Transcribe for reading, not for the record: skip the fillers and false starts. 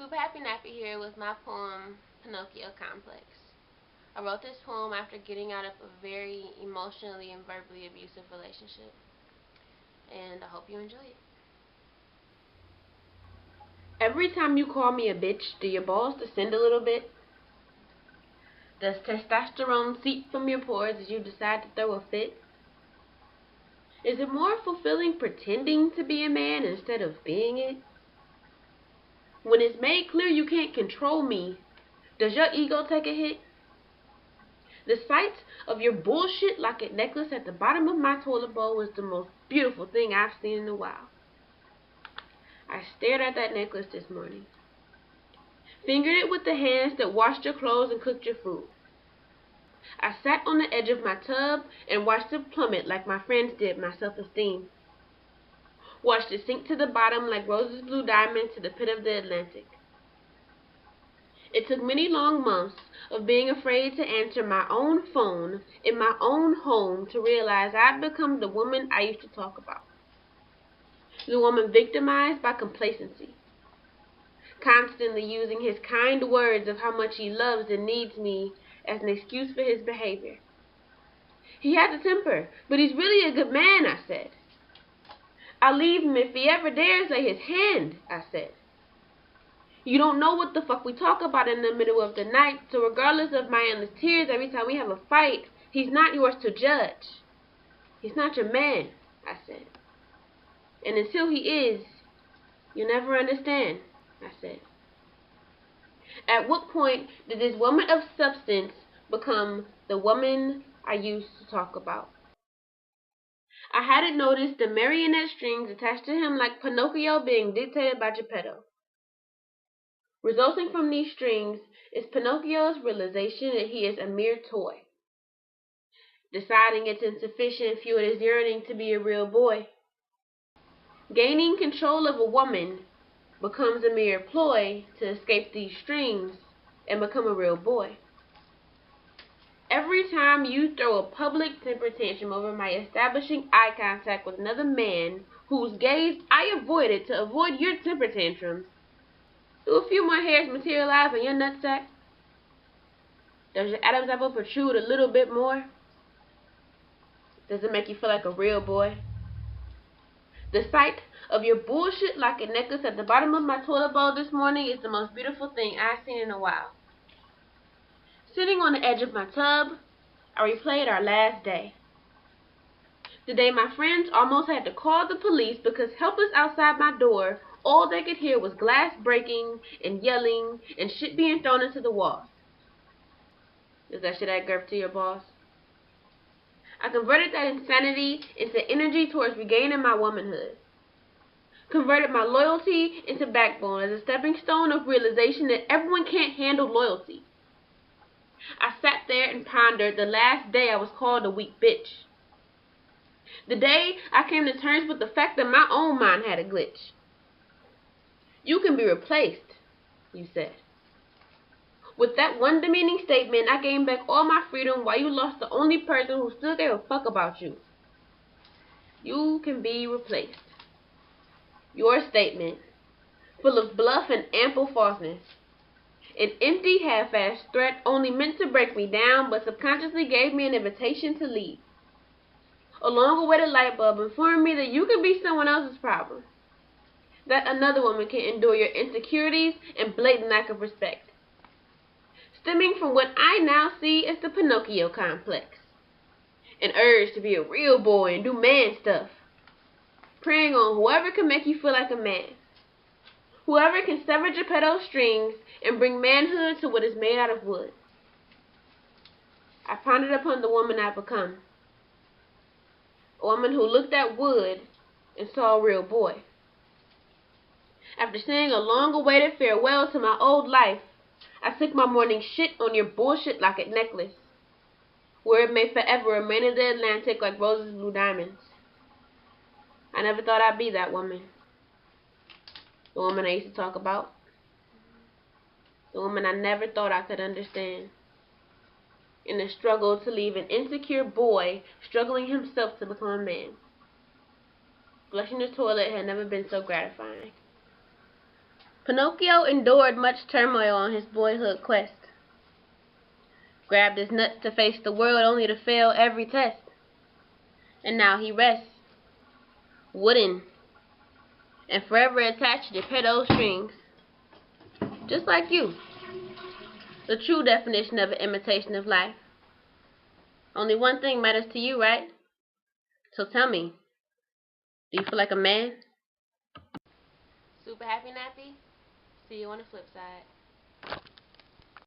Super Happy Nappy here with my poem, Pinocchio Complex. I wrote this poem after getting out of a very emotionally and verbally abusive relationship, and I hope you enjoy it. Every time you call me a bitch, do your balls descend a little bit? Does testosterone seep from your pores as you decide to throw a fit? Is it more fulfilling pretending to be a man instead of being it? When it's made clear you can't control me, does your ego take a hit? The sight of your bullshit locket necklace at the bottom of my toilet bowl was the most beautiful thing I've seen in a while. I stared at that necklace this morning. Fingered it with the hands that washed your clothes and cooked your food. I sat on the edge of my tub and watched it plummet like my friends did my self-esteem. Watched it sink to the bottom like Rose's blue diamond to the pit of the Atlantic. It took many long months of being afraid to answer my own phone in my own home to realize I'd become the woman I used to talk about. The woman victimized by complacency, constantly using his kind words of how much he loves and needs me as an excuse for his behavior. He has a temper, but he's really a good man, I said. I'll leave him if he ever dares lay his hand, I said. You don't know what the fuck we talk about in the middle of the night, so regardless of my endless tears every time we have a fight, he's not yours to judge. He's not your man, I said. And until he is, you'll never understand, I said. At what point did this woman of substance become the woman I used to talk about? I hadn't noticed the marionette strings attached to him like Pinocchio being dictated by Geppetto. Resulting from these strings is Pinocchio's realization that he is a mere toy. Deciding it's insufficient fueled his yearning to be a real boy. Gaining control of a woman becomes a mere ploy to escape these strings and become a real boy. Every time you throw a public temper tantrum over my establishing eye contact with another man whose gaze I avoided to avoid your temper tantrums, do a few more hairs materialize on your nutsack? Does your Adam's apple protrude a little bit more? Does it make you feel like a real boy? The sight of your bullshit locket necklace at the bottom of my toilet bowl this morning is the most beautiful thing I've seen in a while. Sitting on the edge of my tub, I replayed our last day. The day my friends almost had to call the police because helpless outside my door, all they could hear was glass breaking and yelling and shit being thrown into the walls. Does that shit add girth to your balls? I converted that insanity into energy towards regaining my womanhood. Converted my loyalty into backbone as a stepping stone of realization that everyone can't handle loyalty. I sat there and pondered the last day I was called a weak bitch. The day I came to terms with the fact that my own mind had a glitch. You can be replaced, you said. With that one demeaning statement, I gained back all my freedom while you lost the only person who still gave a fuck about you. You can be replaced. Your statement, full of bluff and ample falseness. An empty, half-assed threat only meant to break me down, but subconsciously gave me an invitation to leave. A long-awaited light bulb informed me that you can be someone else's problem. That another woman can endure your insecurities and blatant lack of respect. Stemming from what I now see as the Pinocchio Complex. An urge to be a real boy and do man stuff. Preying on whoever can make you feel like a man. Whoever can sever Geppetto's strings and bring manhood to what is made out of wood. I pondered upon the woman I've become. A woman who looked at wood and saw a real boy. After saying a long-awaited farewell to my old life, I took my morning shit on your bullshit locket necklace, where it may forever remain in the Atlantic like Rose's blue diamonds. I never thought I'd be that woman. The woman I used to talk about. The woman I never thought I could understand. In the struggle to leave an insecure boy struggling himself to become a man. Flushing the toilet had never been so gratifying. Pinocchio endured much turmoil on his boyhood quest. Grabbed his nuts to face the world only to fail every test. And now he rests, wooden, and forever attached to Geppetto's strings. Just like you. The true definition of an imitation of life. Only one thing matters to you, right? So tell me, do you feel like a man? Super happy nappy. See you on the flip side.